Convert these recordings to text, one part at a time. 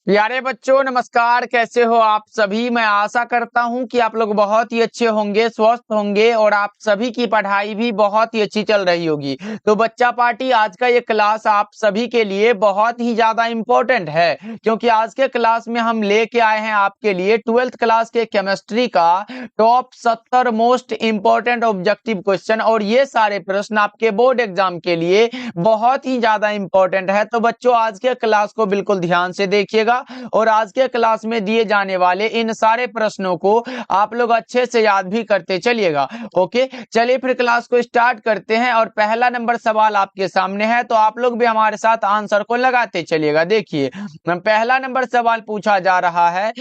प्यारे बच्चों नमस्कार। कैसे हो आप सभी। मैं आशा करता हूं कि आप लोग बहुत ही अच्छे होंगे, स्वस्थ होंगे और आप सभी की पढ़ाई भी बहुत ही अच्छी चल रही होगी। तो बच्चा पार्टी आज का ये क्लास आप सभी के लिए बहुत ही ज्यादा इम्पोर्टेंट है, क्योंकि आज के क्लास में हम लेके आए हैं आपके लिए 12th क्लास के केमिस्ट्री का top 70 most important objective question. और ये सारे प्रश्न आपके बोर्ड एग्जाम के लिए बहुत ही ज्यादा इम्पोर्टेंट है। तो बच्चों आज के क्लास को बिल्कुल ध्यान से देखिएगा और आज के क्लास में दिए जाने वाले इन सारे प्रश्नों को आप लोग अच्छे से याद भी करते चलिएगा। ओके, चलिए फिर क्लास को स्टार्ट करते हैं। और पहला नंबर सवाल आपके सामने है, तो आप लोग भी हमारे साथ आंसर को लगाते चलिएगा। देखिए, पहला नंबर सवाल पूछा जा रहा है,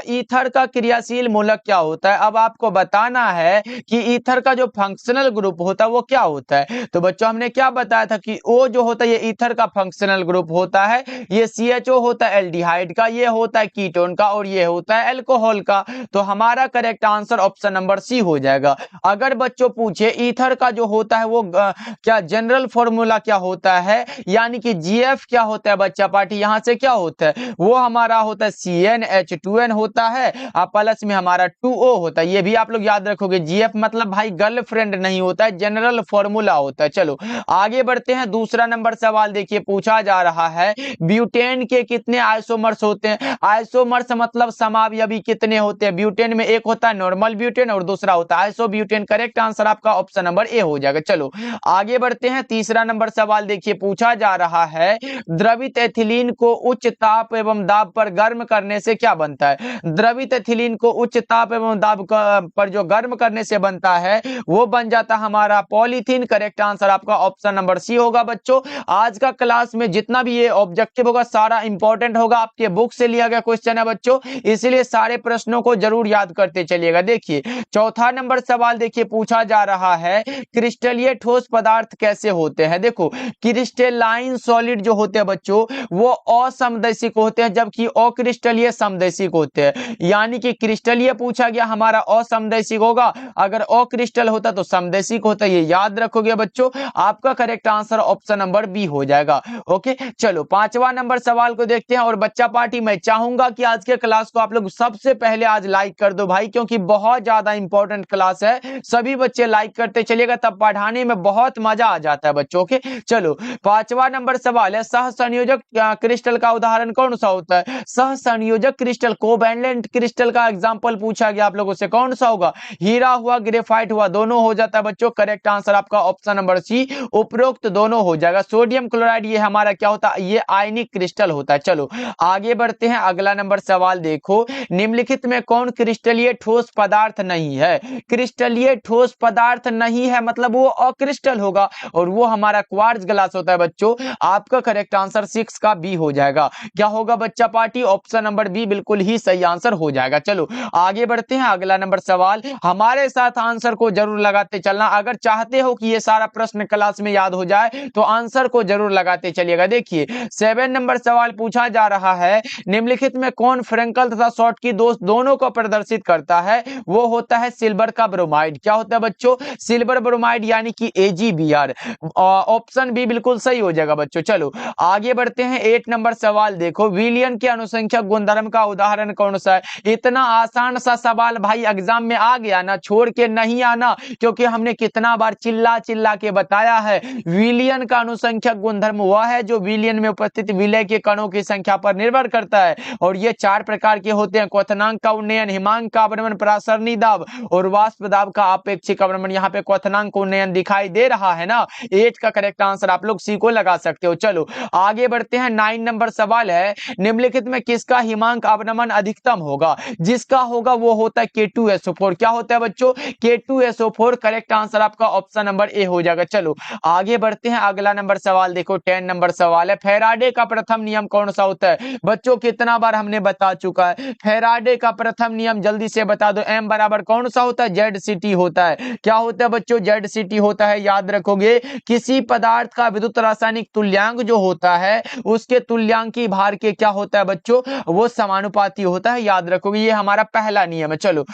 ईथर का क्रियाशील मूलक क्या होता है। अब आपको बताना है कि ईथर का जो फंक्शनल ग्रुप होता है वो क्या होता है। तो बच्चों हमने क्या बताया था कि ओ जो होता है ये ईथर का फंक्शनल ग्रुप होता है, ये CHO होता है एल्डिहाइड का, ये होता है कीटोन का और ये होता है अल्कोहल का। तो हमारा correct answer option number C हो जाएगा। अगर बच्चों पूछे ईथर का जो होता है वो क्या जनरल फॉर्मूला क्या होता है, यानी कि GF क्या होता है बच्चा पार्टी, यहां से क्या होता है वो हमारा होता है CnH2n होता है, प्लस में हमारा 2O होता है। ये भी आप लोग याद रखोगे, GF मतलब भाई गर्लफ्रेंड नहीं होता है, जनरल फॉर्मूला होता है। चलो आगे बढ़ते हैं। दूसरा नंबर सवाल देखिए पूछा जा रहा है, ब्यूटेन के कितने आइसोमर्स होते हैं। आइसोमर्स मतलब समावयवी कितने होते हैं। ब्यूटेन में एक होता है नॉर्मल ब्यूटेन और दूसरा होता है आइसोब्यूटेन। करेक्ट आंसर आपका ऑप्शन नंबर ए हो जाएगा। चलो आगे बढ़ते हैं। तीसरा नंबर सवाल देखिए पूछा जा रहा है, द्रवित एथिलीन को उच्च ताप एवं दाब पर गर्म करने से क्या बनता है। द्रवित एथिलीन को उच्च ताप एवं दाब पर जो गर्म करने से बनता है वो बन जाता हमारा पॉलीथीन। करेक्ट आंसर आपका ऑप्शन नंबर सी होगा। बच्चों आज का क्लास में जितना भी ये ऑब्जेक्टिव होगा सारा इंपॉर्टेंट होगा, आपके बुक से लिया गया क्वेश्चन है बच्चों, इसलिए सारे प्रश्नों को जरूर याद करते चलिएगा। देखिए चौथा नंबर सवाल देखिए पूछा जा रहा है, क्रिस्टलीय ठोस पदार्थ कैसे होते हैं। देखो क्रिस्टलाइन सॉलिड जो होते हैं बच्चों वो असमदैशिक होते हैं, जबकि अक्रिस्टलीय समदैशिक होते हैं। यानी कि क्रिस्टलीय पूछा गया हमारा असमदैशिक होगा, अगर अक्रिस्टल होता तो समदैशिक होता। ये याद रखोगे बच्चों, आपका correct answer option number B हो जाएगा। ओके चलो पांचवा नंबर सवाल को देखते हैं। और बच्चा पार्टी मैं चाहूंगा कि आज के क्लास को आप लोग सबसे पहले आज लाइक कर दो भाई, क्योंकि बहुत ज्यादा इंपॉर्टेंट क्लास है। सभी बच्चे लाइक करते चलिएगा, तब पढ़ाने में बहुत मजा आ जाता है बच्चों। ओके चलो पांचवा नंबर सवाल है, सहसंयोजक क्रिस्टल का उदाहरण कौन सा होता है। सहसंयोजक क्रिस्टल कोवैलेंट क्रिस्टल का एग्जाम्पल पूछा गया आप लोगों से, कौन सा होगा। हीरा हुआ ग्रेफाइट हुआ, दोनों हो जाता है बच्चों। करेक्ट आंसर आपका ऑप्शन नंबर सी उपरोक्त दोनों हो जाएगा। सोडियम क्लोराइड ये हमारा क्या होता है, ये आयनिक क्रिस्टल होता है। चलो आगे बढ़ते हैं। अगला नंबर सवाल देखो, निम्नलिखित में कौन क्रिस्टलीय ठोस पदार्थ नहीं है। क्रिस्टलीय ठोस पदार्थ नहीं है मतलब वो अक्रिस्टल होगा, और वो हमारा क्वार्ट्ज ग्लास होता है बच्चों। आपका करेक्ट आंसर 6 का बी हो जाएगा। क्या होगा बच्चा पार्टी, ऑप्शन नंबर बी बिल्कुल ही सही आंसर हो जाएगा। चलो आगे बढ़ते हैं। अगला नंबर सवाल, हमारे साथ आंसर को जरूर लगाते चलना। अगर चाहते हो कि ये सारा प्रश्न क्लास में याद हो जाए तो आंसर को जरूर लगाते चलिएगा। देखिए 7 नंबर सवाल पूछा जा रहा है, निम्नलिखित में कौन फ्रेंकल तथा शॉर्टकी दोनों को प्रदर्शित करता है। वो होता है सिल्वर का ब्रोमाइड। क्या होता है बच्चों, सिल्वर ब्रोमाइड यानी कि AgBr। ऑप्शन बी बिल्कुल सही हो जाएगा बच्चों। चलो आगे बढ़ते हैं। 8 नंबर सवाल देखो, विलियन के अनुसंख्यक गुणधर्म का उदाहरण कौन सा है। इतना आसान सा सवाल भाई एग्जाम में आ गया ना, छोड़ के नहीं आना, क्योंकि हमने कितना बार चिल्ला चिल्ला के बताया है। विलियन का अनुसंख्यक गुणधर्म वह है जो विलियन में उपस्थित विलय के कणों की संख्या पर निर्भर करता है, और ये 4 प्रकार के होते हैं, क्वथनांक का उन्नयन, हिमांक का अवनमन, परासरणी दाब और वाष्प दाब का अपेक्षिक अवनमन। यहाँ पे क्वथनांक उन्नयन दिखाई दे रहा है ना। 8 का करेक्ट आंसर आप लोग सी को लगा सकते हो। चलो आगे बढ़ते हैं। 9 नंबर सवाल है, निम्नलिखित में किसका हिमांक अवनमन अधिकतम होगा। जिसका होगा वो होता है K2SO4। क्या होता है बच्चों, K2SO4। करेक्ट आंसर आपका ऑप्शन नंबर ए हो जाएगा। चलो आगे बढ़ते हैं। अगला नंबर सवाल देखो 10 नंबर सवाल है, फैराडे का प्रथम नियम कौन सा होता है। बच्चों कितना बार हमने बता चुका है, फैराडे का प्रथम नियम जल्दी से बता दो। M बराबर कौन सा होता है, ZCT होता है। क्या होता है बच्चों, ZCT होता है। याद रखोगे, किसी पदार्थ का विद्युत रासायनिक तुल्यांक जो होता है उसके तुल्यांकी भार के क्या होता है बच्चों, वो समानुपाती होता है। याद रखोगे, ये हमारा पहला नियम है। चलो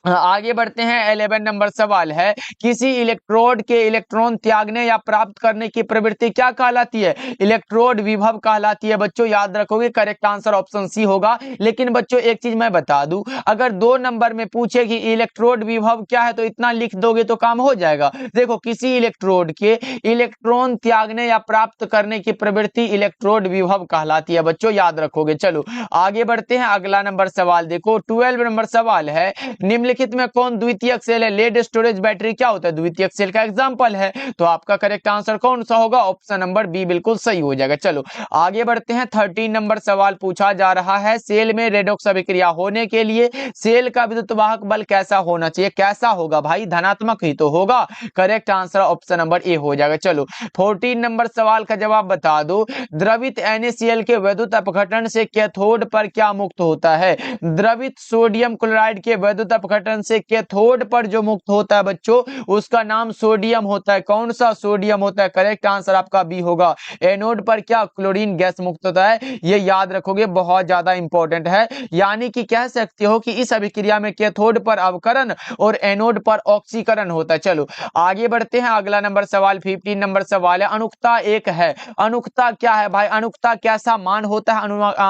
आगे बढ़ते हैं। 11 नंबर सवाल है, किसी इलेक्ट्रोड के इलेक्ट्रॉन त्यागने या प्राप्त करने की प्रवृत्ति क्या कहलाती है? इलेक्ट्रोड विभव कहलाती है। बच्चों याद रखोगे, करेक्ट आंसर ऑप्शन सी होगा। लेकिन बच्चों एक चीज मैं बता दूं, अगर 2 नंबर में पूछे कि इलेक्ट्रोड विभव क्या है तो इतना लिख दोगे तो काम हो जाएगा। देखो, किसी इलेक्ट्रोड के इलेक्ट्रॉन त्यागने या प्राप्त करने की प्रवृत्ति इलेक्ट्रोड विभव कहलाती है। बच्चों याद रखोगे। चलो आगे बढ़ते हैं। अगला नंबर सवाल देखो, 12 नंबर सवाल है, निम्नलिखित में कौन द्वितीयक सेल है? लेड स्टोरेज बैटरी क्या होता है? द्वितीयक सेल का एग्जांपल है। तो आपका करेक्ट आंसर कौन सा होगा? ऑप्शन नंबर बी बिल्कुल सही हो जाएगा। चलो आगे बढ़ते हैं। 13 नंबर सवाल पूछा जा रहा है, सेल में रेडॉक्स अभिक्रिया होने के लिए सेल का विद्युत वाहक बल कैसा होना चाहिए? कैसा होगा भाई? धनात्मक ही तो होगा। Correct answer option number A हो जाएगा। चलो 14 नंबर सवाल का जवाब बता दो, द्रवित NaCl के विद्युत अपघटन से कैथोड पर क्या मुक्त होता है? द्रवित सोडियम क्लोराइड के विद्युत अपघटन से कैथोड पर जो मुक्त होता है बच्चों, उसका नाम सोडियम होता है। कौन सा सोडियम होता है? करेक्ट आंसर आपका बी होगा। एनोड पर क्या? क्लोरीन गैस मुक्त होता है। ये याद रखोगे, बहुत ज्यादा इंपॉर्टेंट है। यानी कि कह सकते हो कि इस अभिक्रिया में कैथोड पर अवकरण और एनोड पर ऑक्सीकरण होता है। चलो आगे बढ़ते हैं। अगला नंबर सवाल 15 नंबर सवाल है, अनुक्ता एक है। अनुक्ता क्या है भाई? अनुक्ता कैसा मान होता है?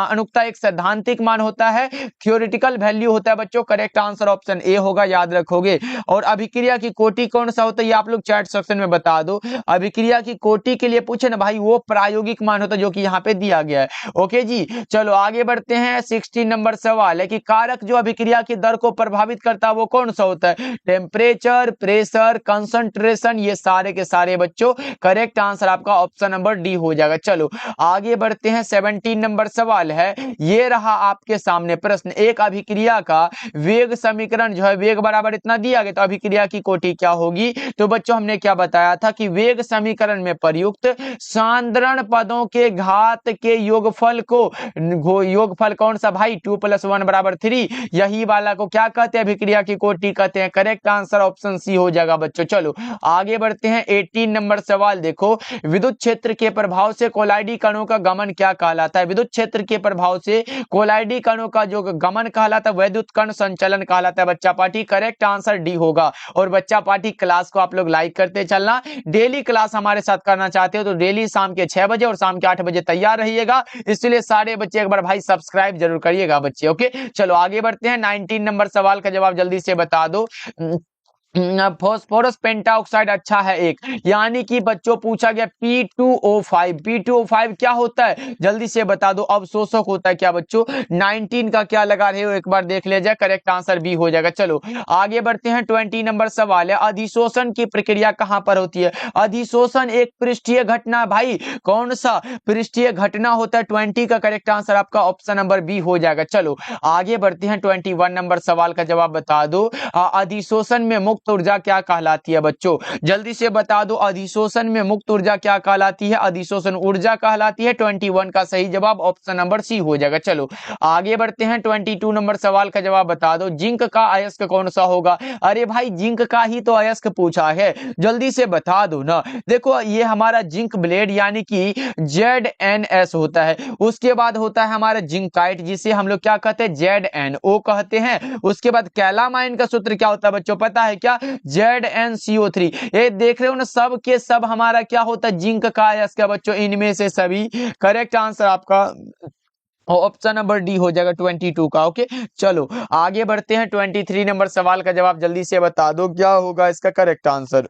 अनुक्ता एक सैद्धांतिक मान होता है, थ्योरेटिकल वैल्यू होता है बच्चों। करेक्ट आंसर ऑप्शन ए होगा, याद रखोगे। और अभिक्रिया की कोटि कौन सा होता है? ये आप लोग चैट सेक्शन में बता दो। अभिक्रिया की कोटि के लिए पूछे ना भाई, वो प्रायोगिक मान होता है जो कि यहाँ पे दिया गया है। ओके जी, चलो आगे बढ़ते हैं। 16 नंबर सवाल है कि कारक जो अभिक्रिया की दर को प्रभावित करता है वो कौन सा होता है? टेम्परेचर, प्रेशर, कंसंट्रेशन, ये सारे के सारे बच्चों। करेक्ट आंसर आपका ऑप्शन नंबर डी हो जाएगा। चलो आगे बढ़ते हैं। 17 नंबर सवाल है, ये रहा आपके सामने प्रश्न, एक अभिक्रिया का वेग समीकरण जो है, वेग बराबर इतना दिया गया तो अभिक्रिया की कोटि क्या होगी? तो बच्चों हमने क्या बताया था कि वेग समीकरण में प्रयुक्त सांद्रण पदों के घात के योगफल को, योगफल कौन सा भाई? 2 + 1 = 3, यही वाला को क्या कहते हैं? अभिक्रिया की कोटि कहते हैं। करेक्ट आंसर ऑप्शन सी हो जाएगा बच्चों। चलो आगे बढ़ते हैं। 18 नंबर सवाल देखो, विद्युत क्षेत्र के प्रभाव से कोलाइडी कणों का गमन क्या कहलाता है? विद्युत क्षेत्र के प्रभाव से कोलाइडी कणों का जो गमन कहलाता है वैद्युत कण संचलन कहलाता है। बच्चा पार्टी करेक्ट आंसर डी होगा। और बच्चा पार्टी क्लास को आप लोग लाइक करते चलना। डेली क्लास हमारे साथ करना चाहते हो तो डेली शाम के 6 बजे और शाम के 8 बजे तैयार रहिएगा। इसलिए सारे बच्चे एक बार भाई सब्सक्राइब जरूर करिएगा बच्चे। ओके चलो आगे बढ़ते हैं। 19 नंबर सवाल का जवाब जल्दी से बता दो। फॉस्फोरस पेंटाऑक्साइड अच्छा है एक, यानी कि बच्चों पूछा गया P2O5। P2O5 क्या होता है? जल्दी से बता दो। अवशोषक होता है क्या बच्चों? 19 का क्या लगा रहे हो एक बार देख ले जाए। करेक्ट आंसर बी हो जाएगा। चलो आगे बढ़ते हैं। 20 नंबर सवाल है, अधिशोषण की प्रक्रिया कहां पर होती है? अधिशोषण एक पृष्ठीय घटना भाई, कौन सा पृष्ठीय घटना होता है? 20 का करेक्ट आंसर आपका ऑप्शन नंबर बी हो जाएगा। चलो आगे बढ़ते हैं। 21 नंबर सवाल का जवाब बता दो, अधिशोषण में मुक्त ऊर्जा क्या कहलाती है? बच्चों जल्दी से बता दो, अधिशोषण में मुक्त ऊर्जा क्या कहलाती है? अधिशोषण ऊर्जा कहलाती है। 21 का सही जवाब ऑप्शन नंबर सी हो जाएगा। चलो आगे बढ़ते हैं। 22 नंबर सवाल का जवाब बता दो, जिंक का अयस्क कौन सा होगा? अरे भाई जिंक का ही तो अयस्क पूछा है, जल्दी से बता दो ना। देखो ये हमारा जिंक ब्लेड यानी कि ZnS होता है। उसके बाद होता है हमारा जिंकाइट जिसे हम लोग क्या कहते हैं? ZnO कहते हैं। उसके बाद कैलामाइन का सूत्र क्या होता है बच्चों पता है क्या? ZnCO3। ये देख रहे हो ना, सब के सब हमारा क्या होता है? जिंक का अयस्क बच्चों, इनमें से सभी। करेक्ट आंसर आपका ऑप्शन नंबर डी हो जाएगा 22 का। ओके चलो आगे बढ़ते हैं। 23 नंबर सवाल का जवाब जल्दी से बता दो, क्या होगा इसका करेक्ट आंसर?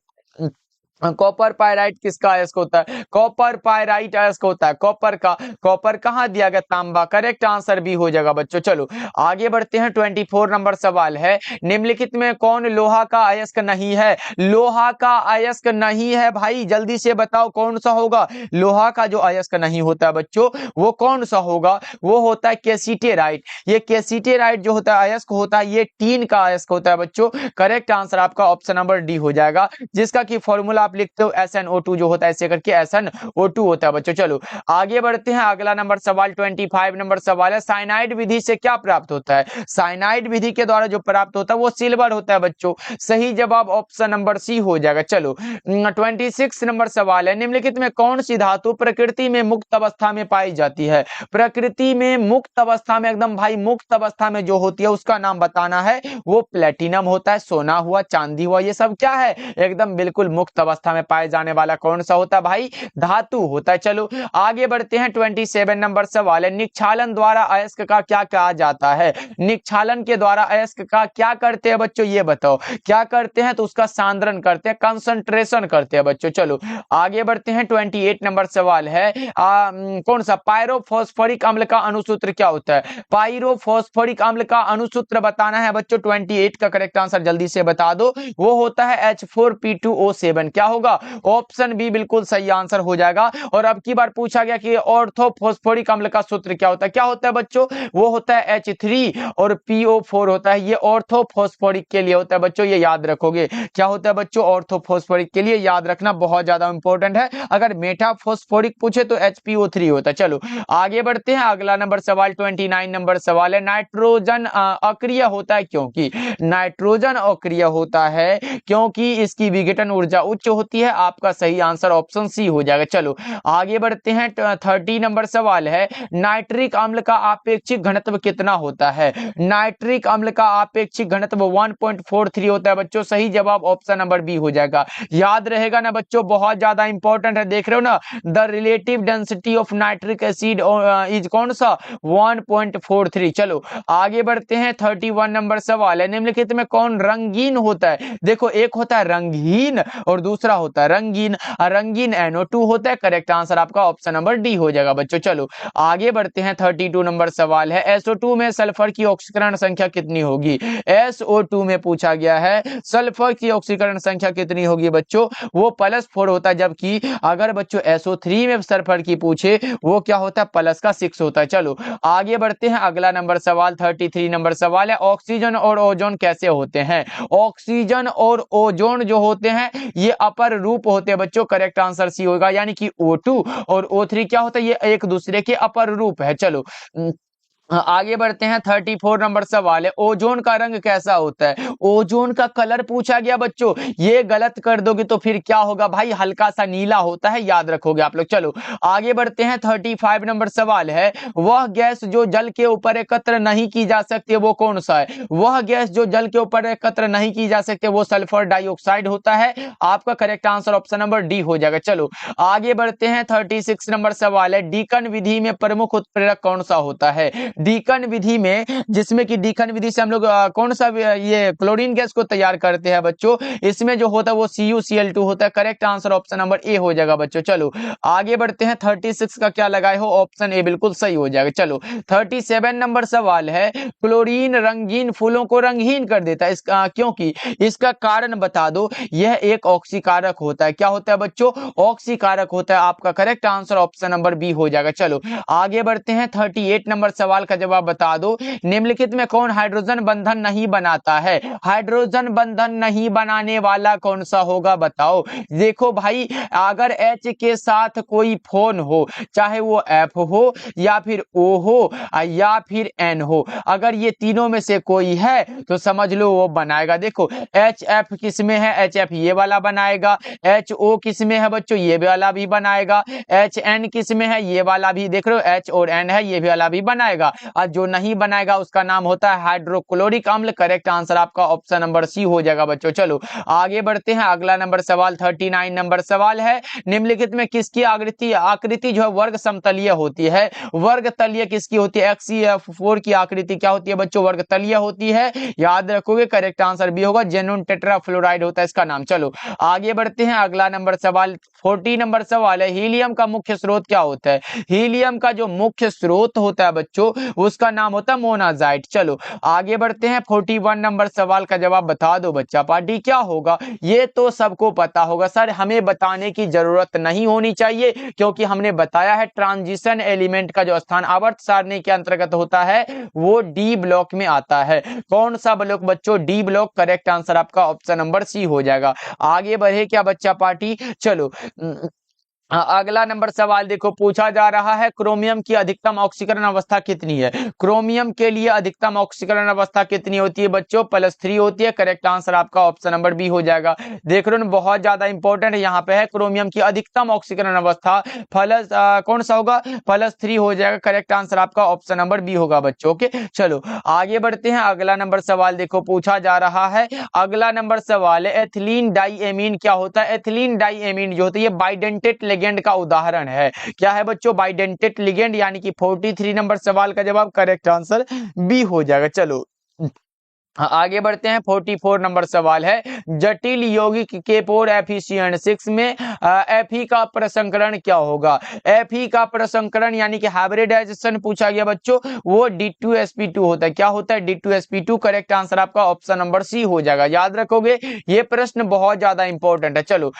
कॉपर पायराइट किसका अयस्क होता है? कॉपर पायराइट अयस्क होता है कॉपर का। कॉपर कहां दिया गया? तांबा। करेक्ट आंसर भी हो जाएगा बच्चों। चलो आगे बढ़ते हैं। 24 नंबर सवाल है, निम्नलिखित में कौन लोहा का अयस्क नहीं है? लोहा का अयस्क नहीं है भाई, जल्दी से बताओ कौन सा होगा? लोहा का जो अयस्क नहीं होता है बच्चों वो कौन सा होगा? वो होता है कैसिटेराइट। ये कैसिटेराइट जो होता है अयस्क होता है, ये टीन का अयस्क होता है बच्चों। करेक्ट आंसर आपका ऑप्शन नंबर डी हो जाएगा, जिसका की फॉर्मूला आप लिखते हो SnO2 जो होता है ऐसे करके SnO2 होता है बच्चों। चलो आगे बढ़ते हैं, अगला नंबर सवाल 25 नंबर सवाल है, साइनाइड विधि से क्या प्राप्त होता है? साइनाइड विधि के द्वारा जो प्राप्त होता है वो सिल्वर होता है बच्चों। सही जवाब ऑप्शन नंबर सी हो जाएगा। चलो 26 नंबर सवाल है, निम्नलिखित में कौन सी धातु प्रकृति में मुक्त अवस्था में पाई जाती है? प्रकृति में मुक्त अवस्था में, एकदम भाई मुक्त अवस्था में जो होती है उसका नाम बताना है। वो प्लेटिनम होता है, सोना हुआ, चांदी हुआ, ये सब क्या है? एकदम बिल्कुल मुक्त अवस्था में पाए जाने वाला कौन सा होता है भाई? धातु होता है। चलो आगे बढ़ते हैं, 27 नंबर सवाल है, निक्षालन द्वारा अयस्क का क्या कहा जाता है? निक्षालन के द्वारा अयस्क का क्या करते हैं बच्चों, ये बताओ क्या करते हैं? तो उसका सांद्रण करते हैं, कंसंट्रेशन करते हैं बच्चों। चलो आगे बढ़ते हैं, 28 नंबर सवाल है, कौन सा पायरोफॉस्फोरिक अम्ल का अणुसूत्र क्या होता है? पायरोफॉस्फोरिक अम्ल का अणुसूत्र बताना है बच्चों। 28 का करेक्ट आंसर जल्दी से बता दो। वो होता है H4P2O7। क्या होगा? ऑप्शन बी बिल्कुल सही आंसर हो जाएगा। और अब की बार पूछा गया कि ऑर्थोफॉस्फोरिक अम्ल का सूत्र क्या होता है? क्या होता है बच्चों? वो होता है H3 और PO4 होता है। ये ऑर्थोफॉस्फोरिक के लिए होता है बच्चों, ये याद रखोगे। क्या होता है बच्चों? ऑर्थोफॉस्फोरिक के लिए याद रखना बहुत ज्यादा इंपॉर्टेंट है। अगर मेटाफॉस्फोरिक पूछे तो HPO3 होता है। चलो आगे बढ़ते हैं, अगला नंबर सवाल 29 नंबर सवाल है, नाइट्रोजन अक्रिय होता है क्योंकि? नाइट्रोजन अक्रिय होता है क्योंकि इसकी विघटन ऊर्जा उच्च होती है। आपका सही आंसर ऑप्शन सी हो जाएगा। चलो आगे बढ़ते हैं, 30 नंबर सवाल है, नाइट्रिक अम्ल का आपेक्षिक घनत्व कितना होता है? नाइट्रिक अम्ल का आपेक्षिक घनत्व 1.43 होता है बच्चों। सही जवाब ऑप्शन नंबर बी हो जाएगा। याद रहेगा ना बच्चों, बहुत ज्यादा इंपॉर्टेंट है। देख रहे हो ना, the relative density of nitric acid is कौन सा? 1.43। चलो आगे बढ़ते हैं, 31 नंबर सवाल है, निम्नलिखित में कौन रंगीन होता है? देखो एक होता है रंगहीन और दूसरा होता है रंगीन। रंगीन NO2 होता है। करेक्ट आंसर आपका ऑप्शन नंबर डी हो जाएगा बच्चों। चलो आगे बढ़ते हैं, 32 नंबर सवाल है, SO2 में सल्फर की ऑक्सीकरण संख्या कितनी होगी? SO2 में पूछा गया है सल्फर की ऑक्सीकरण संख्या कितनी होगी बच्चों? वो +4 होता है। जबकि अगर बच्चों SO3 में सल्फर की पूछे वो क्या होता है? +6 होता है। चलो आगे बढ़ते हैं, अगला नंबर सवाल 33 नंबर सवाल है, ऑक्सीजन और ओजोन कैसे होते हैं? ऑक्सीजन और ओजोन जो होते हैं ये अपर रूप होते हैं बच्चों। करेक्ट आंसर सी होगा, यानी कि O2 और O3 क्या होता है? ये एक दूसरे के अपर रूप है। चलो आगे बढ़ते हैं, 34 नंबर सवाल है, ओजोन का रंग कैसा होता है? ओजोन का कलर पूछा गया बच्चों। ये गलत कर दोगे तो फिर क्या होगा भाई? हल्का सा नीला होता है, याद रखोगे आप लोग। चलो आगे बढ़ते हैं, 35 नंबर सवाल है, वह गैस जो जल के ऊपर एकत्र नहीं की जा सकती वो कौन सा है? वह गैस जो जल के ऊपर एकत्र नहीं की जा सकती वो सल्फर डाइऑक्साइड होता है। आपका correct answer option number D हो जाएगा। चलो आगे बढ़ते हैं, 36 नंबर सवाल है, डीकन विधि में प्रमुख उत्प्रेरक कौन सा होता है? डीकन विधि में, जिसमें कि डीकन विधि से हम लोग कौन सा ये क्लोरीन गैस को तैयार करते हैं बच्चों, इसमें जो होता है वो CuCl2 होता है। Correct answer option number A हो जाएगा बच्चों। चलो आगे बढ़ते हैं, 36 का क्या लगाए हो? ऑप्शन ए बिल्कुल सही हो जाएगा। चलो 37 नंबर सवाल है, क्लोरीन रंगीन फूलों को रंगहीन कर देता है, इसका क्योंकि? इसका कारण बता दो। यह एक ऑक्सीकारक होता है। क्या होता है बच्चों? ऑक्सीकारक होता है। आपका correct answer option number B हो जाएगा। चलो आगे बढ़ते हैं, 38 नंबर सवाल का जवाब बता दो, निम्नलिखित में कौन हाइड्रोजन बंधन नहीं बनाता है? हाइड्रोजन बंधन नहीं बनाने वाला कौन सा होगा बताओ? देखो भाई, अगर H के साथ कोई फोन हो, चाहे वो F हो या फिर O हो या फिर N हो, अगर ये तीनों में से कोई है तो समझ लो वो बनाएगा। देखो HF किस में है? HF ये वाला बनाएगा। HO किस में है बच्चों? ये वाला भी बनाएगा। HN किस में है? ये वाला भी। देख रहे हो H और N है, ये वाला भी बनाएगा। और जो नहीं बनाएगा उसका नाम होता है हाइड्रोक्लोरिक अम्ल। करेक्ट आंसर आपका ऑप्शन नंबर सी हो जाएगा बच्चों। चलो आगे बढ़ते हैं, अगला नंबर सवाल 39 नंबर सवाल है, निम्नलिखित में किसकी आकृति जो है वर्ग समतलीय होती है? वर्ग तलीय किसकी होती है? HCl4 की आकृति क्या होती है बच्चों? वर्ग तलीय होती है। याद रखोगे, करेक्ट आंसर भी होगा, जेनोन टेट्राफ्लोराइड होता है इसका नाम। चलो आगे बढ़ते हैं, अगला नंबर सवाल 40 नंबर सवाल है, हीलियम का मुख्य स्रोत क्या होता है? हीलियम का जो मुख्य स्रोत होता है बच्चों उसका नाम होता है मोनाजाइट। चलो आगे बढ़ते हैं। 41 नंबर सवाल का जवाब बता दो बच्चा पार्टी, क्या होगा? ये तो सबको पता होगा सर, हमें बताने की जरूरत नहीं होनी चाहिए, क्योंकि हमने बताया है ट्रांजिशन एलिमेंट का जो स्थान आवर्त सारणी के अंतर्गत होता है वो डी ब्लॉक में आता है। कौन सा ब्लॉक बच्चों? D block. करेक्ट आंसर आपका ऑप्शन नंबर सी हो जाएगा। आगे बढ़े क्या बच्चा पार्टी? चलो अगला नंबर सवाल देखो, पूछा जा रहा है क्रोमियम की अधिकतम ऑक्सीकरण अवस्था कितनी है? क्रोमियम के लिए अधिकतम ऑक्सीकरण अवस्था कितनी होती है बच्चों? +3 होती है। करेक्ट आंसर आपका ऑप्शन नंबर बी हो जाएगा। देख रहे हो बहुत ज्यादा इंपॉर्टेंट यहाँ पे है, क्रोमियम की अधिकतम ऑक्सीकरण अवस्था कौन सा होगा? +3 हो जाएगा। करेक्ट आंसर आपका ऑप्शन नंबर बी होगा बच्चों। ओके चलो आगे बढ़ते हैं। अगला नंबर सवाल देखो, पूछा जा रहा है, अगला नंबर सवाल है एथिलीन डाइएमीन क्या होता है? एथिलीन डाइएमीन जो होता है ये बाइडेंटेट लिगेंड का उदाहरण है। क्या है बच्चों? बाइडेंटेट लिगेंड, यानी कि 43 नंबर सवाल का जवाब करेक्ट आंसर बी हो जाएगा। चलो आगे बढ़ते हैं। 44 नंबर सवाल है, जटिल यौगिक केपोर Fe6 में Fe का प्रसंकरण क्या होगा? Fe का प्रसंकरण यानी कि हाइब्रिडाइजेशन पूछा गया बच्चों, वो D2sp2 होता है। क्या होता है? D2sp2। करेक्ट आंसर आपका ऑप्शन नंबर सी हो जाएगा। याद रखोगे, ये प्रश्न बहुत ज्यादा इंपॉर्टेंट है। चलो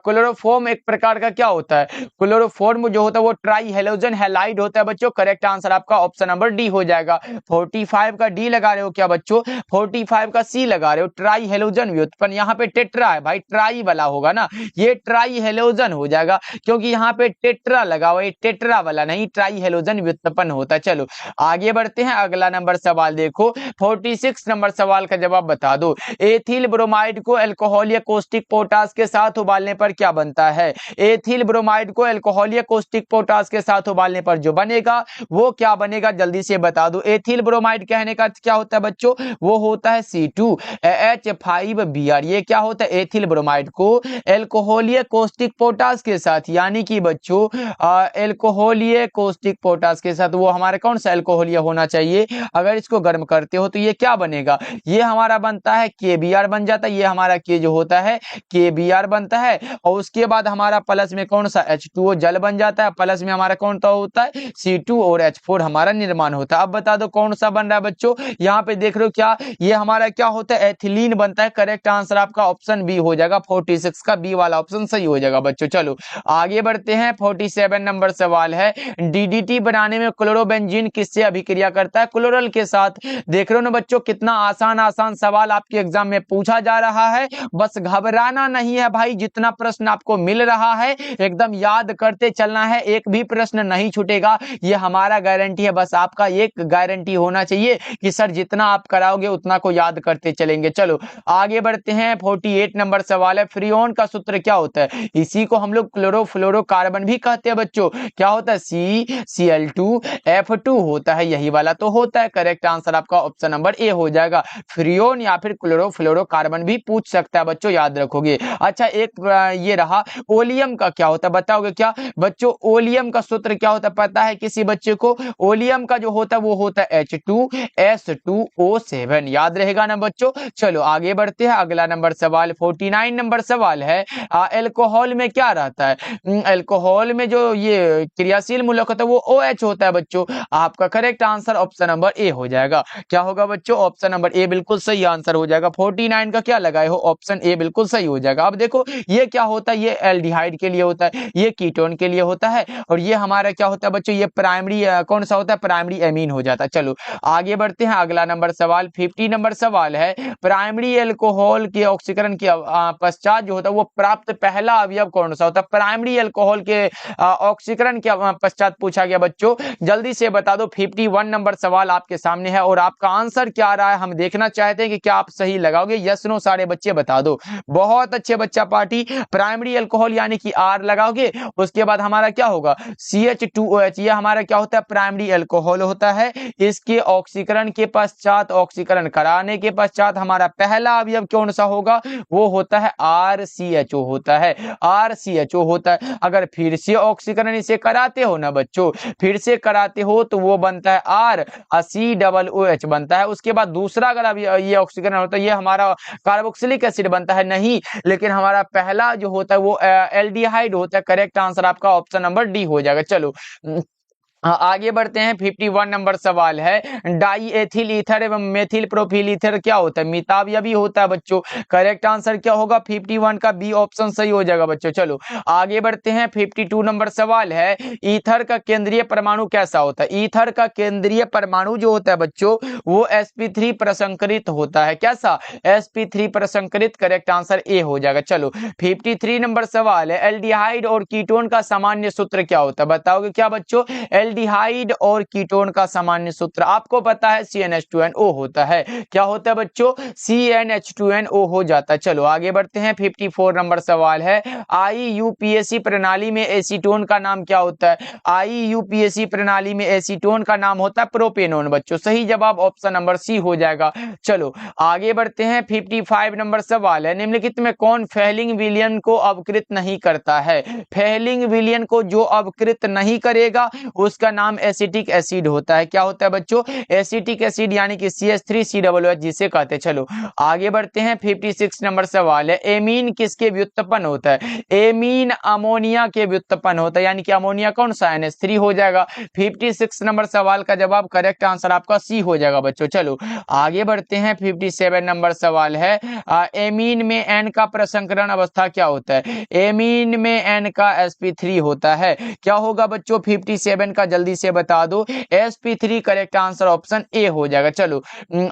क्लोरोफॉर्म एक प्रकार का क्या होता है? क्लोरोफॉर्म जो होता है वो ट्राई हेलोजन हैलाइड होता है बच्चों। करेक्ट आंसर आपका ऑप्शन नंबर डी हो जाएगा। 45 का डी लगा रहे हो क्या बच्चों? 45 का सी लगा रहे हो। ट्राई हेलोजन व्युत्पन्न, यहाँ पे टेट्रा है भाई, ट्राई वाला होगा ना, ये ट्राई हेलोजन हो जाएगा, क्योंकि यहाँ पे टेट्रा लगा हुआ है, टेट्रा वाला नहीं, ट्राई हेलोजन व्युत्पन्न होता है। चलो आगे बढ़ते हैं। अगला नंबर सवाल देखो, 46 नंबर सवाल का जवाब बता दो, एथिल ब्रोमाइड को अल्कोहल या कॉस्टिक पोटास के साथ उबालने पर क्या बनता है? एथिल ब्रोमाइड को अल्कोहल या कॉस्टिक पोटास के साथ उबालने पर जो बनेगा वो क्या बनेगा? जल्दी से बता दो। एथिल ब्रोमाइड कहने का क्या होता है बच्चों? वो होता है C2H5Br। ये क्या होता है? एथिल ब्रोमाइड को एल्कोहलीय कॉस्टिक पोटास के साथ, यानी कि बच्चों एल्कोहलीय कॉस्टिक पोटास के साथ, वो हमारा कौन सा एल्कोहलीय होना चाहिए? अगर इसको गर्म करते हो तो ये क्या बनेगा? ये हमारा बनता है KBr बन जाता है। ये हमारा K जो होता है KBr बनता है, और उसके बाद हमारा प्लस में कौन सा H2O जल बन जाता है, प्लस में हमारा कौन सा होता है C2 और H4 हमारा निर्माण होता है। अब बता दो कौन सा बन रहा है बच्चों? यहाँ पे देख रहे हो क्या, ये हमारा क्या होता है? एथिलीन बनता है। करेक्ट आंसर आपका ऑप्शन बी हो जाएगा। 46 का बी वाला ऑप्शन सही हो जाएगा बच्चों। चलो आगे बढ़ते हैं। 47 नंबर सवाल है, DDT बनाने में क्लोरोबेंजीन किससे अभिक्रिया करता है? क्लोरल के साथ। देख रहे हो ना बच्चों, कितना आसान आसान सवाल आपके एग्जाम में पूछा जा रहा है। बस घबराना नहीं है भाई, जितना प्रश्न आपको मिल रहा है एकदम याद करते चलना है, एक भी प्रश्न नहीं छूटेगा, ये हमारा गारंटी है। बस आपका एक गारंटी होना चाहिए कि सर जितना आप कराओगे उतना को याद करते चलेंगे। चलो आगे बढ़ते हैं। 48 नंबर सवाल है, फ्रीऑन का सूत्र क्या होता है? इसी को हम लोग क्लोरोफ्लोरोकार्बन भी कहते हैं बच्चों। क्या होता है? CCl2F2 होता है, यही वाला तो होता है। करेक्ट आंसर आपका ऑप्शन नंबर ए हो जाएगा। फ्रीऑन या फिर क्लोरोफ्लोरोकार्बन भी पूछ सकता है बच्चों, याद रखोगे। अच्छा एक ये रहा, ओलियम का क्या होता है? बताओगे क्या बच्चों? ओलियम का सूत्र क्या होता है पता है किसी बच्चे को? ओलियम का जो होता है वो होता है H2S2O7। याद रहेगा ना बच्चों। चलो आगे बढ़ते हैं। अगला नंबर सवाल 49 नंबर सवाल है, अल्कोहल में क्या रहता है? अल्कोहल में जो ये क्रियाशील मूलक होता है वो OH होता है बच्चों। आपका correct answer option number A हो जाएगा। क्या होगा बच्चों? ऑप्शन नंबर ए बिल्कुल सही आंसर हो जाएगा। 49 का क्या लगाए हो? ऑप्शन ए बिल्कुल सही हो जाएगा। अब देखो ये क्या होता है? ये एल्डिहाइड के लिए होता है, ये कीटोन के लिए होता है, और ये हमारा क्या होता है बच्चों? ये प्राइमरी कौन सा होता है? प्राइमरी एमीन हो जाता है। चलो आगे बढ़ते हैं। अगला नंबर सवाल 50 नंबर सवाल है, प्राइमरी अल्कोहल के ऑक्सीकरण के पश्चात जो होता है वो प्राप्त पहला अवयव कौन सा होता है? प्राइमरी अल्कोहल के ऑक्सीकरण के पश्चात पूछा गया बच्चों, जल्दी से बता दो। 51 नंबर सवाल आपके सामने है और आपका आंसर क्या रहा है हम देखना चाहते हैं कि क्या आप सही लगाओगे। यस नो सारे बच्चे बता दो। बहुत अच्छे बच्चा पार्टी, प्राइमरी अल्कोहल यानी कि R लगाओगे, उसके बाद हमारा क्या होगा? CH2OH। ये हमारा क्या होता है? प्राइमरी अल्कोहल होता है। इसके ऑक्सीकरण के पश्चात, ऑक्सीकरण कराने के पश्चात हमारा पहला अवयव कौन सा होगा? वो होता है RCHO होता है, RCHO होता है। अगर फिर से ऑक्सीकरण इसे कराते हो ना बच्चों, फिर से कराते हो तो वो बनता है RCOOH बनता है। उसके बाद दूसरा अगर ये ऑक्सीकरण होता है, ये हमारा कार्बोक्सिलिक एसिड बनता है नहीं, लेकिन हमारा पहला जो होता है वो एल्डिहाइड होता है। करेक्ट आंसर आपका ऑप्शन नंबर डी हो जाएगा। चलो आगे बढ़ते हैं। 51 नंबर सवाल है, डाई एथिल ईथर एवं मेथिल प्रोफिल ईथर क्या होता है? मिताविया भी होता है बच्चों। करेक्ट आंसर क्या होगा? 51 का बी ऑप्शन सही हो जाएगा बच्चों। चलो आगे बढ़ते हैं। 52 नंबर सवाल है, ईथर का केंद्रीय परमाणु कैसा होता है? ईथर का केंद्रीय परमाणु जो होता है बच्चों वो sp3 प्रसंकरित होता है। कैसा? sp3 प्रसंकरित। करेक्ट आंसर ए हो जाएगा। चलो 53 नंबर सवाल है, एल्डिहाइड और कीटोन का सामान्य सूत्र क्या होता है? बताओगे क्या बच्चों? एल्डिहाइड और कीटोन का सामान्य सूत्र आपको पता है CnH2nO होता है। क्या होता है बच्चों? CnH2nO हो जाता है। चलो आगे बढ़ते हैं। 54 नंबर सवाल है, IUPAC प्रणाली में एसीटोन का नाम क्या होता है? IUPAC प्रणाली में एसीटोन का नाम होता है प्रोपेनोन बच्चों। सही जवाब ऑप्शन नंबर सी हो जाएगा। चलो आगे बढ़ते हैं। 55 नंबर सवाल है, निम्नलिखित में कौन फेलिंग विलयन को अवकृत नहीं करता है? फेलिंग विलयन को जो अवकृत नहीं करेगा उसका नाम एसिटिक एसिड होता है। क्या होता है बच्चों? एसिटिक एसिड यानी कि CH3COOH जिसे कहते हैं। चलो आगे बढ़ते हैं। 56 नंबर सवाल है, एमीन किसके व्युत्पन्न होता है? एमीन अमोनिया के व्युत्पन्न होता है, यानी कि अमोनिया कौन सा? NH3 हो जाएगा। 56 नंबर सवाल का जवाब करेक्ट आंसर आपका सी हो जाएगा बच्चों। चलो आगे बढ़ते हैं। 57 नंबर सवाल है, एमीन में N का प्रसंकरण अवस्था क्या होता है? एमीन में N का sp3 होता है। क्या होगा बच्चों 57 का? जल्दी से बता दो। sp3 correct answer option A हो जाएगा। चलो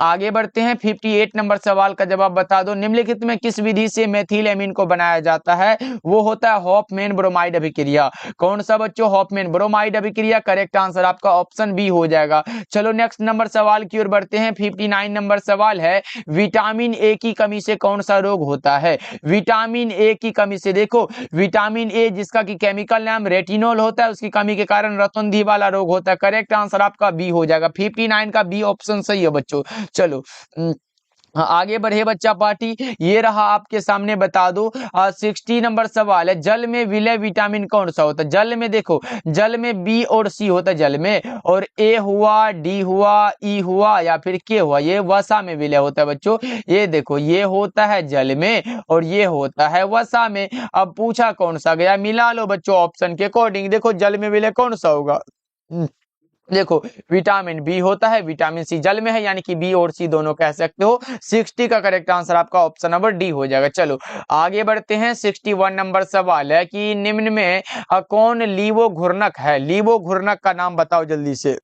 आगे बढ़ते हैं। 58 नंबर सवाल का जवाब बता दो, निम्नलिखित में किस विधि से मेथिल एमीन को बनाया जाता है? वो होता है हॉफमैन ब्रोमाइड अभिक्रिया। कौन सा बच्चों? हॉफमैन ब्रोमाइड अभिक्रिया। करेक्ट आंसर आपका ऑप्शन बी हो जाएगा। चलो नेक्स्ट नंबर सवाल की ओर बढ़ते हैं। 59 नंबर सवाल है, विटामिन ए की कमी से कौन सा रोग होता है? विटामिन ए की कमी से, देखो विटामिन ए जिसका की केमिकल नाम रेटिनोल होता है, उसकी कमी के कारण रतौंधी वाला रोग होता है। करेक्ट आंसर आपका बी हो जाएगा। 59 का बी ऑप्शन सही है बच्चों। चलो आगे बढ़े बच्चा पार्टी, ये रहा आपके सामने। बता दो 60 नंबर सवाल है, जल में विलय विटामिन कौन सा होता है? जल में देखो, जल में बी और सी होता है जल में, और ए हुआ, डी हुआ, ई हुआ या फिर के हुआ, ये वसा में विलय होता है बच्चों। ये देखो ये होता है जल में और ये होता है वसा में। अब पूछा कौन सा गया? मिला लो बच्चों ऑप्शन के अकॉर्डिंग। देखो जल में विलय कौन सा होगा? देखो विटामिन बी होता है, विटामिन सी जल में है, यानी कि बी और सी दोनों कह सकते हो। 60 का करेक्ट आंसर आपका ऑप्शन नंबर डी हो जाएगा। चलो आगे बढ़ते हैं। 61 नंबर सवाल है कि निम्न में कौन लीवो घूर्णक है? लीवो घूर्णक का नाम बताओ जल्दी से।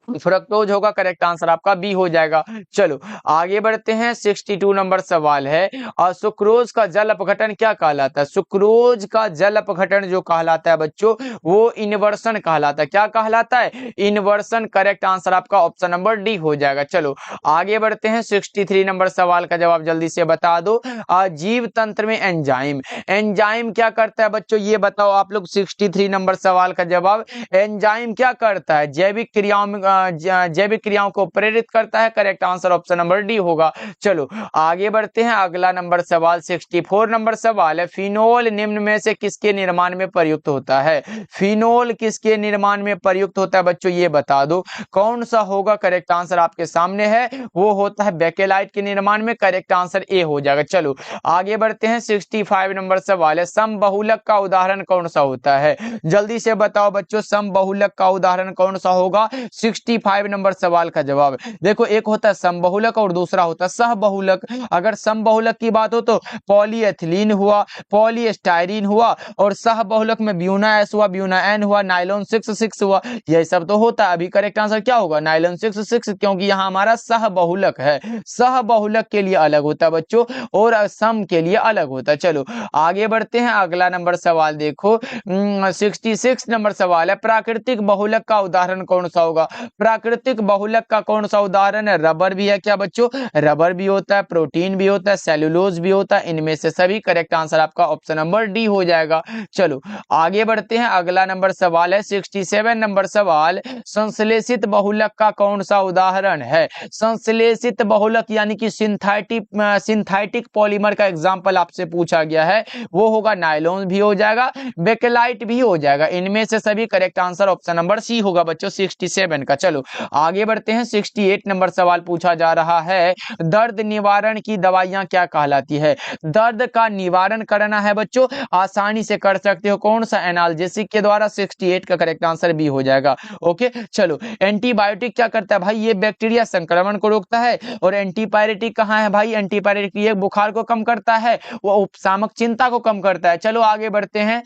फ्रक्टोज होगा। करेक्ट आंसर आपका बी हो जाएगा। चलो आगे बढ़ते हैं। 62 नंबर सवाल है, सुक्रोज का जल अपघटन क्या कहलाता है? सुक्रोज का जल अपघटन जो कहलाता है बच्चों वो इन्वर्सन कहलाता है। क्या कहलाता है? इन्वर्सन। करेक्ट आंसर आपका ऑप्शन नंबर डी हो जाएगा। चलो आगे बढ़ते हैं। 63 नंबर सवाल का जवाब जल्दी से बता दो। जीव तंत्र में एंजाइम, एंजाइम क्या करता है बच्चों? ये बताओ आप लोग। 63 नंबर सवाल का जवाब, एंजाइम क्या करता है? जैविक क्रियाओं में जैविक क्रियाओं को प्रेरित करता है। Correct answer option number D होगा। चलो आगे बढ़ते हैं। अगला नंबर सवाल 64 नंबर सवाल है, फिनोल निम्न में से किसके निर्माण में प्रयुक्त होता है? फिनोल किसके निर्माण में प्रयुक्त होता है बच्चों? ये बता दो कौन सा होगा। करेक्ट आंसर आपके सामने है, वो होता है बेकेलाइट के निर्माण में। करेक्ट आंसर ए हो जाएगा। चलो आगे बढ़ते हैं। 65 नंबर सवाल है, समबहुलक का उदाहरण कौन सा होता है? जल्दी से बताओ बच्चों समबहुलक का उदाहरण कौन सा होगा? 65 नंबर सवाल का जवाब देखो, एक होता है समबहुलक और दूसरा होता है सहबहुलक। अगर समबहुलक की बात हो तो पॉलीएथिलीन हुआ, पॉलीस्टाइरीन हुआ, और सहबहुलक में ब्यूना एस हुआ, ब्यूना एन हुआ, नाइलॉन 6 हुआ। यह सब तो होता है। अभी करेक्ट आंसर क्या होगा? नाइलॉन 6 क्योंकि यहाँ हमारा सहबहुलक है। सहबहुलक के लिए अलग होता है बच्चों और सम के लिए अलग होता है। चलो आगे बढ़ते हैं। अगला नंबर सवाल देखो 66 नंबर सवाल है, प्राकृतिक बहुलक का उदाहरण कौन सा होगा? प्राकृतिक बहुलक का कौन सा उदाहरण है? रबर भी है क्या बच्चों? रबर भी होता है, प्रोटीन भी होता है, सेलुलोज भी होता है। इनमें से सभी। करेक्ट आंसर आपका ऑप्शन नंबर डी हो जाएगा। चलो आगे बढ़ते हैं। अगला नंबर सवाल है 67 नंबर सवाल, संश्लेषित बहुलक का कौन सा उदाहरण है? संश्लेषित बहुलक यानी कि सिंथेटिक पॉलीमर का एग्जाम्पल आपसे पूछा गया है, वो होगा नाइलॉन भी हो जाएगा, बेकेलाइट भी हो जाएगा। इनमें से सभी। Correct answer option number C होगा बच्चों 67 का। चलो आगे बढ़ते हैं। 68 नंबर सवाल पूछा जा रहा है, दर्द निवारण की दवाइयां क्या कहलाती है? दर्द का निवारण करना है बच्चों, आसानी से कर सकते हो। कौन सा? एनाल्जेसिक के द्वारा। 68 का करेक्ट आंसर बी हो जाएगा। ओके चलो, एंटीबायोटिक क्या करता है भाई? ये बैक्टीरिया संक्रमण को रोकता है। और एंटीपायरेटिक कहाँ है भाई? एंटीपायरेटिक ये बुखार को कम करता है, वो उपशामक चिंता को कम करता है। चलो आगे बढ़ते हैं।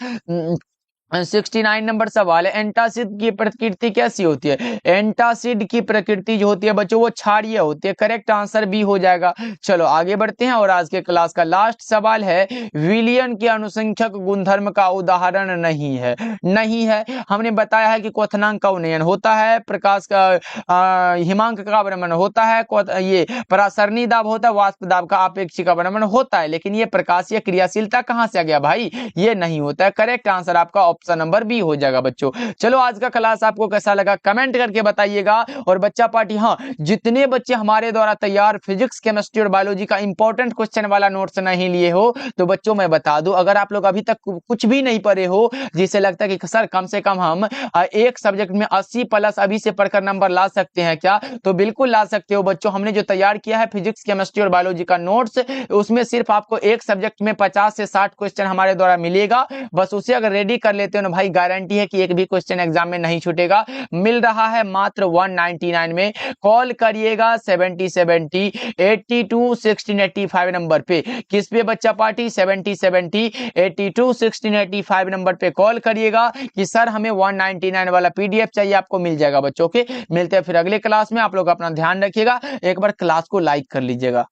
69 नंबर सवाल है, एंटासिड की प्रकृति कैसी होती है? एंटासिड की प्रकृति जो होती है बच्चों वो क्षारीय होती है। करेक्ट आंसर बी हो जाएगा। चलो आगे बढ़ते हैं और आज के क्लास का लास्ट सवाल है, विलियन के अनुसंख्यक गुणधर्म का उदाहरण नहीं है। नहीं है, हमने बताया है कि क्वथनांक का उन्नयन होता है, प्रकाश का हिमांक का अवनमन होता है, ये परासरणी दाब होता है, वाष्प दाब का आपेक्षिक अवनमन होता है। लेकिन ये प्रकाशीय क्रियाशीलता कहां से आ गया भाई? ये नहीं होता है। करेक्ट आंसर आपका ऑप्शन नंबर बी हो जाएगा बच्चों। चलो आज का क्लास आपको कैसा लगा कमेंट करके बताइएगा। और बच्चा पार्टी, हाँ, जितने बच्चे हमारे द्वारा तैयार फिजिक्स, केमिस्ट्री और बायोलॉजी का इंपॉर्टेंट क्वेश्चन वाला नोट्स नहीं लिए हो तो बच्चों मैं बता दूं, अगर आप लोग अभी तक कुछ भी नहीं पढ़े हो, जिसे लगता है कि सर कम से कम हम एक सब्जेक्ट में 80 प्लस अभी से पढ़कर नंबर ला सकते हैं क्या, तो बिल्कुल ला सकते हो बच्चों। हमने जो तैयार किया है फिजिक्स, केमिस्ट्री और बायोलॉजी का नोट्स, उसमें सिर्फ आपको एक सब्जेक्ट में 50 से 60 क्वेश्चन हमारे द्वारा मिलेगा। बस उसे अगर रेडी कर लेते हो ना भाई, गारंटी है कि एक भी क्वेश्चन एग्जाम में नहीं छूटेगा। मिल रहा है मात्र 199 में। कॉल करिएगा 7070 82 1685 नंबर पे। किस पे बच्चा पार्टी? 7070 82 1685 नंबर पे कॉल करिएगा कि सर हमें 199 वाला पीडीएफ चाहिए। आपको मिल जाएगा बच्चों के। मिलते हैं फिर अगले क्लास में। आप लोग अपना ध्यान रखिएगा, एक बार क्लास को लाइक कर लीजिएगा।